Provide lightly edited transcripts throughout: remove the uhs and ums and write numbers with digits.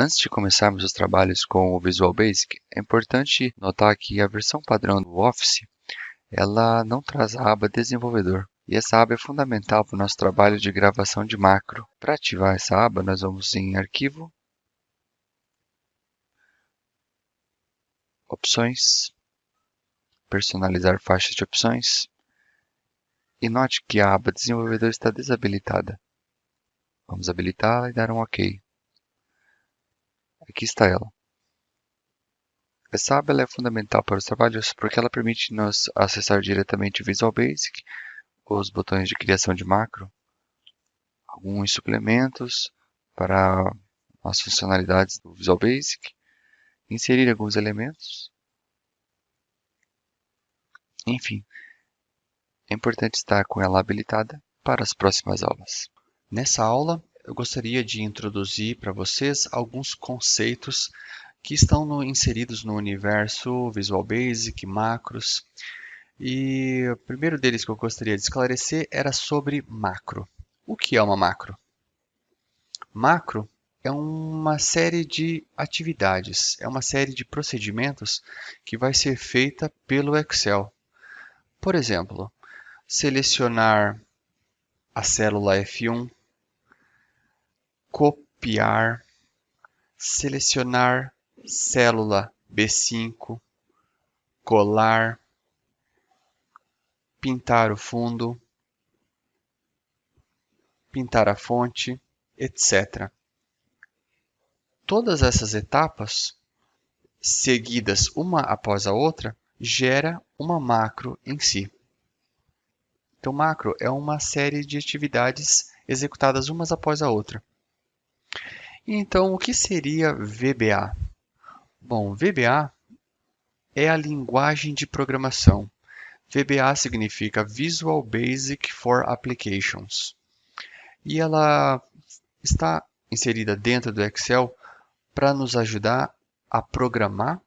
Antes de começarmos os trabalhos com o Visual Basic, é importante notar que a versão padrão do Office, ela não traz a aba Desenvolvedor. E essa aba é fundamental para o nosso trabalho de gravação de macro. Para ativar essa aba, nós vamos em Arquivo, Opções, Personalizar faixas de opções. E note que a aba Desenvolvedor está desabilitada. Vamos habilitá-la e dar um OK. Aqui está ela. Essa aba ela é fundamental para os trabalhos porque ela permite-nos acessar diretamente o Visual Basic, os botões de criação de macro, alguns suplementos para as funcionalidades do Visual Basic, inserir alguns elementos. Enfim, é importante estar com ela habilitada para as próximas aulas. Nessa aula, eu gostaria de introduzir para vocês alguns conceitos que estão inseridos no universo Visual Basic, macros. E o primeiro deles que eu gostaria de esclarecer era sobre macro. O que é uma macro? Macro é uma série de atividades, é uma série de procedimentos que vai ser feita pelo Excel. Por exemplo, selecionar a célula F1, copiar, selecionar célula B5, colar, pintar o fundo, pintar a fonte, etc. Todas essas etapas, seguidas uma após a outra, gera uma macro em si. Então, macro é uma série de atividades executadas umas após a outra. Então, o que seria VBA? Bom, VBA é a linguagem de programação. VBA significa Visual Basic for Applications. E ela está inserida dentro do Excel para nos ajudar a programar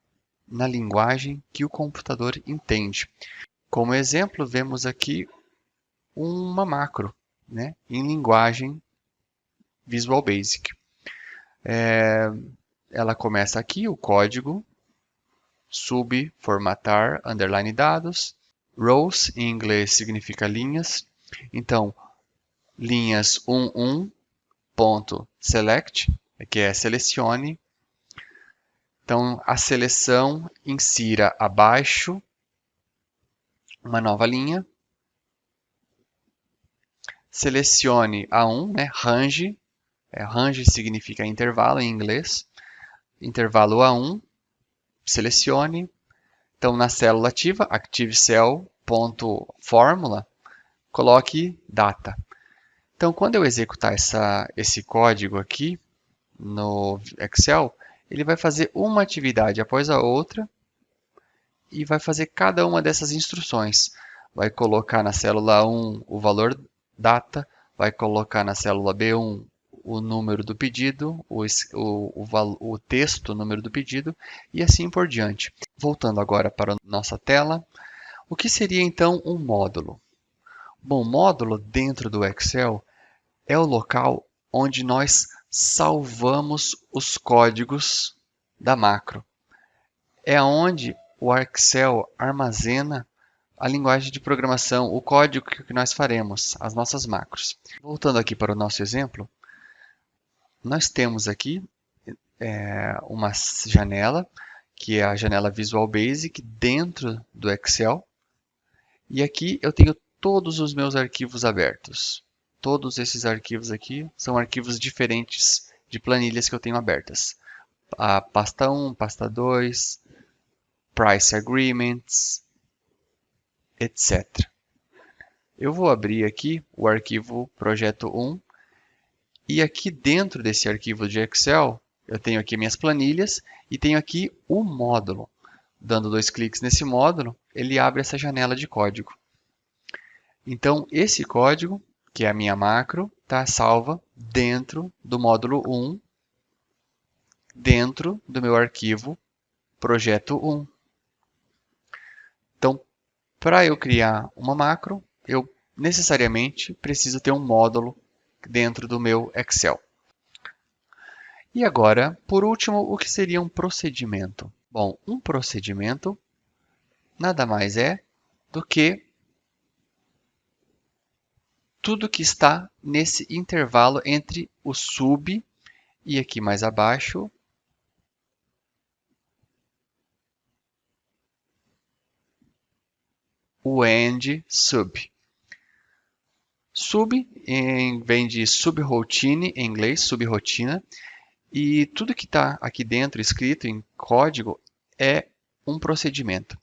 na linguagem que o computador entende. Como exemplo, vemos aqui uma macro, né, em linguagem Visual Basic. Ela começa aqui, o código, sub, formatar, underline dados. Rows, em inglês, significa linhas. Então, linhas 11.select, que é selecione. Então, a seleção insira abaixo uma nova linha. Selecione A1, né, range. Range significa intervalo em inglês. Intervalo A1, selecione. Então, na célula ativa, ActiveCell.Formula, coloque data. Então, quando eu executar esse código aqui no Excel, ele vai fazer uma atividade após a outra e vai fazer cada uma dessas instruções. Vai colocar na célula 1 o valor data, vai colocar na célula B1 o número do pedido, o texto, o número do pedido e assim por diante. Voltando agora para a nossa tela, o que seria então um módulo? Bom, módulo dentro do Excel é o local onde nós salvamos os códigos da macro. É onde o Excel armazena a linguagem de programação, o código que nós faremos, as nossas macros. Voltando aqui para o nosso exemplo, nós temos aqui uma janela, que é a janela Visual Basic dentro do Excel. E aqui eu tenho todos os meus arquivos abertos. Todos esses arquivos aqui são arquivos diferentes de planilhas que eu tenho abertas. A pasta 1, pasta 2, Price Agreements, etc. Eu vou abrir aqui o arquivo projeto 1 e aqui dentro desse arquivo de Excel eu tenho aqui minhas planilhas e tenho aqui o módulo. Dando 2 cliques nesse módulo, ele abre essa janela de código. Então, esse código, que é a minha macro, está salva dentro do módulo 1, dentro do meu arquivo projeto 1. Então, para eu criar uma macro, eu necessariamente preciso ter um módulo dentro do meu Excel. E agora, por último, o que seria um procedimento? Bom, um procedimento nada mais é do que tudo que está nesse intervalo entre o sub e aqui mais abaixo o end sub. Sub vem de subroutine em inglês, subrotina, e tudo que está aqui dentro escrito em código é um procedimento.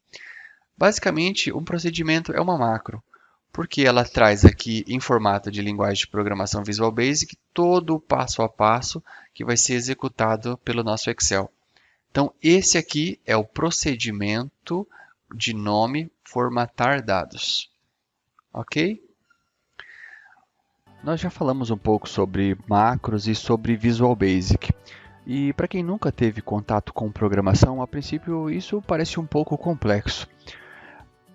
Basicamente, um procedimento é uma macro, porque ela traz aqui em formato de linguagem de programação Visual Basic todo o passo a passo que vai ser executado pelo nosso Excel. Então, esse aqui é o procedimento de nome formatar dados. Ok? Nós já falamos um pouco sobre macros e sobre Visual Basic. E para quem nunca teve contato com programação, a princípio isso parece um pouco complexo.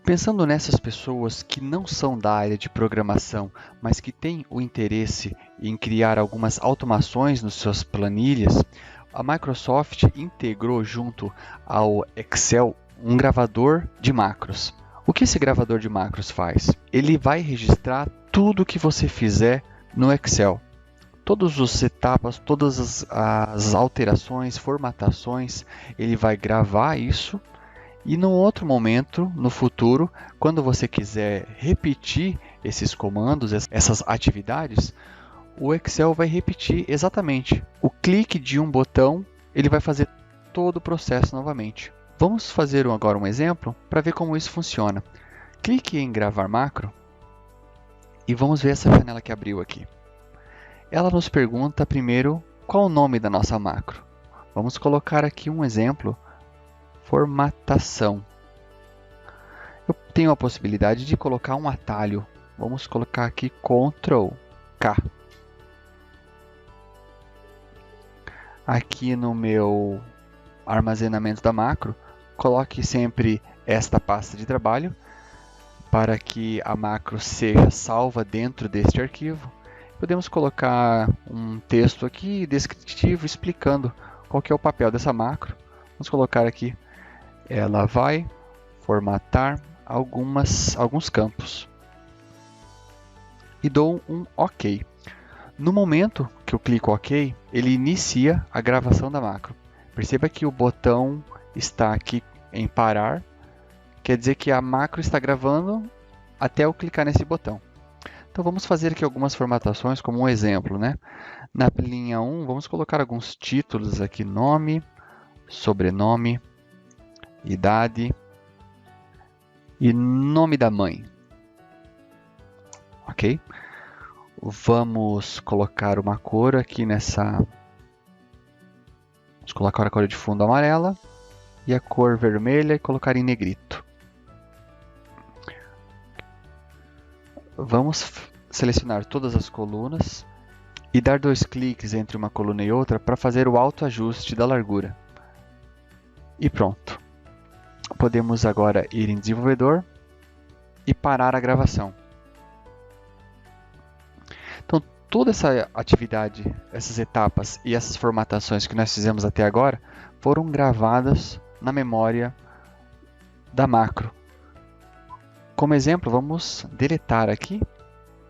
Pensando nessas pessoas que não são da área de programação, mas que têm o interesse em criar algumas automações nas suas planilhas, a Microsoft integrou junto ao Excel um gravador de macros. O que esse gravador de macros faz? Ele vai registrar tudo que você fizer no Excel. Todas as etapas, todas as alterações, formatações, ele vai gravar isso. E no outro momento, no futuro, quando você quiser repetir esses comandos, essas atividades, o Excel vai repetir exatamente. O clique de um botão, ele vai fazer todo o processo novamente. Vamos fazer agora um exemplo para ver como isso funciona. Clique em gravar macro e vamos ver essa janela que abriu aqui. Ela nos pergunta primeiro qual o nome da nossa macro. Vamos colocar aqui um exemplo. Formatação. Eu tenho a possibilidade de colocar um atalho. Vamos colocar aqui Ctrl K. Aqui no meu armazenamento da macro, coloque sempre esta pasta de trabalho para que a macro seja salva dentro deste arquivo. Podemos colocar um texto aqui descritivo explicando qual que é o papel dessa macro. Vamos colocar aqui. Ela vai formatar alguns campos. E dou um OK. No momento que eu clico OK, ele inicia a gravação da macro. Perceba que o botão está aqui em parar. Quer dizer que a macro está gravando até eu clicar nesse botão. Então vamos fazer aqui algumas formatações como um exemplo, né? Na linha 1, vamos colocar alguns títulos aqui: nome, sobrenome, idade e nome da mãe. Ok? Vamos colocar uma cor aqui nessa. Vamos colocar a cor de fundo amarela e a cor vermelha e colocar em negrito. Vamos selecionar todas as colunas e dar 2 cliques entre uma coluna e outra para fazer o autoajuste da largura. E pronto. Podemos agora ir em desenvolvedor e parar a gravação. Então, toda essa atividade, essas etapas e essas formatações que nós fizemos até agora foram gravadas na memória da macro. Como exemplo, vamos deletar aqui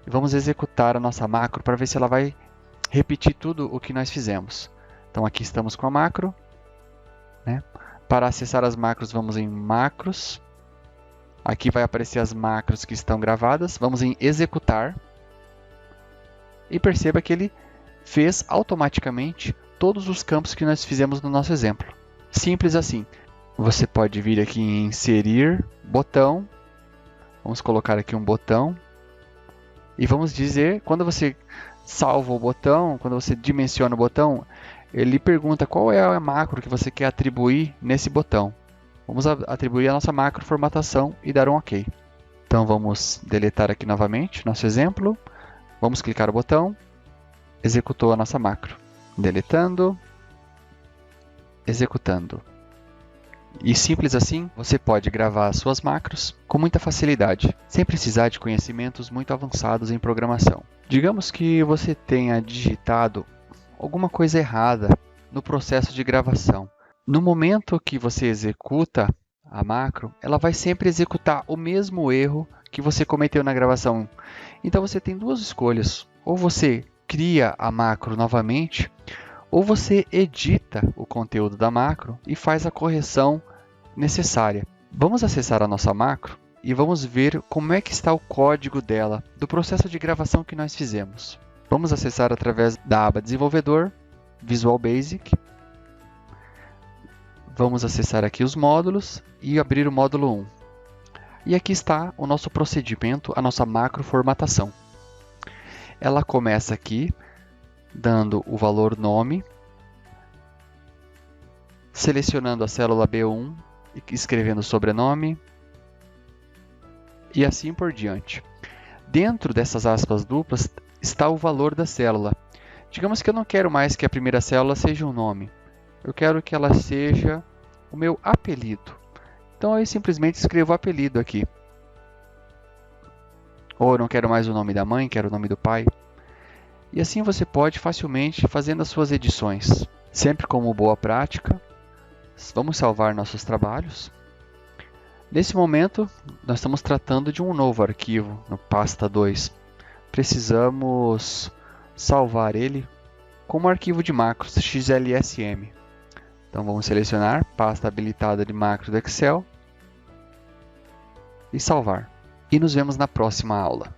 e vamos executar a nossa macro para ver se ela vai repetir tudo o que nós fizemos. Então, aqui estamos com a macro, né? Para acessar as macros, vamos em macros. Aqui vai aparecer as macros que estão gravadas. Vamos em executar. E perceba que ele fez automaticamente todos os campos que nós fizemos no nosso exemplo. Simples assim. Você pode vir aqui em inserir, botão. Vamos colocar aqui um botão. E vamos dizer, quando você salva o botão, quando você dimensiona o botão, ele pergunta qual é a macro que você quer atribuir nesse botão. Vamos atribuir a nossa macro formatação e dar um OK. Então vamos deletar aqui novamente nosso exemplo. Vamos clicar no botão. Executou a nossa macro. Deletando. Executando. E simples assim, você pode gravar as suas macros com muita facilidade, sem precisar de conhecimentos muito avançados em programação. Digamos que você tenha digitado alguma coisa errada no processo de gravação. No momento que você executa a macro, ela vai sempre executar o mesmo erro que você cometeu na gravação. Então você tem duas escolhas: ou você cria a macro novamente, ou você edita o conteúdo da macro e faz a correção necessária. Vamos acessar a nossa macro e vamos ver como é que está o código dela, do processo de gravação que nós fizemos. Vamos acessar através da aba Desenvolvedor, Visual Basic. Vamos acessar aqui os módulos e abrir o módulo 1. E aqui está o nosso procedimento, a nossa macro formatação. Ela começa aqui dando o valor nome, selecionando a célula B1 e escrevendo o sobrenome, e assim por diante. Dentro dessas aspas duplas está o valor da célula. Digamos que eu não quero mais que a primeira célula seja um nome. Eu quero que ela seja o meu apelido. Então eu simplesmente escrevo apelido aqui. Ou eu não quero mais o nome da mãe, quero o nome do pai. E assim você pode facilmente fazendo as suas edições. Sempre como boa prática, vamos salvar nossos trabalhos. Nesse momento, nós estamos tratando de um novo arquivo no pasta 2. Precisamos salvar ele como arquivo de macros XLSM. Então vamos selecionar pasta habilitada de macro do Excel e salvar. E nos vemos na próxima aula.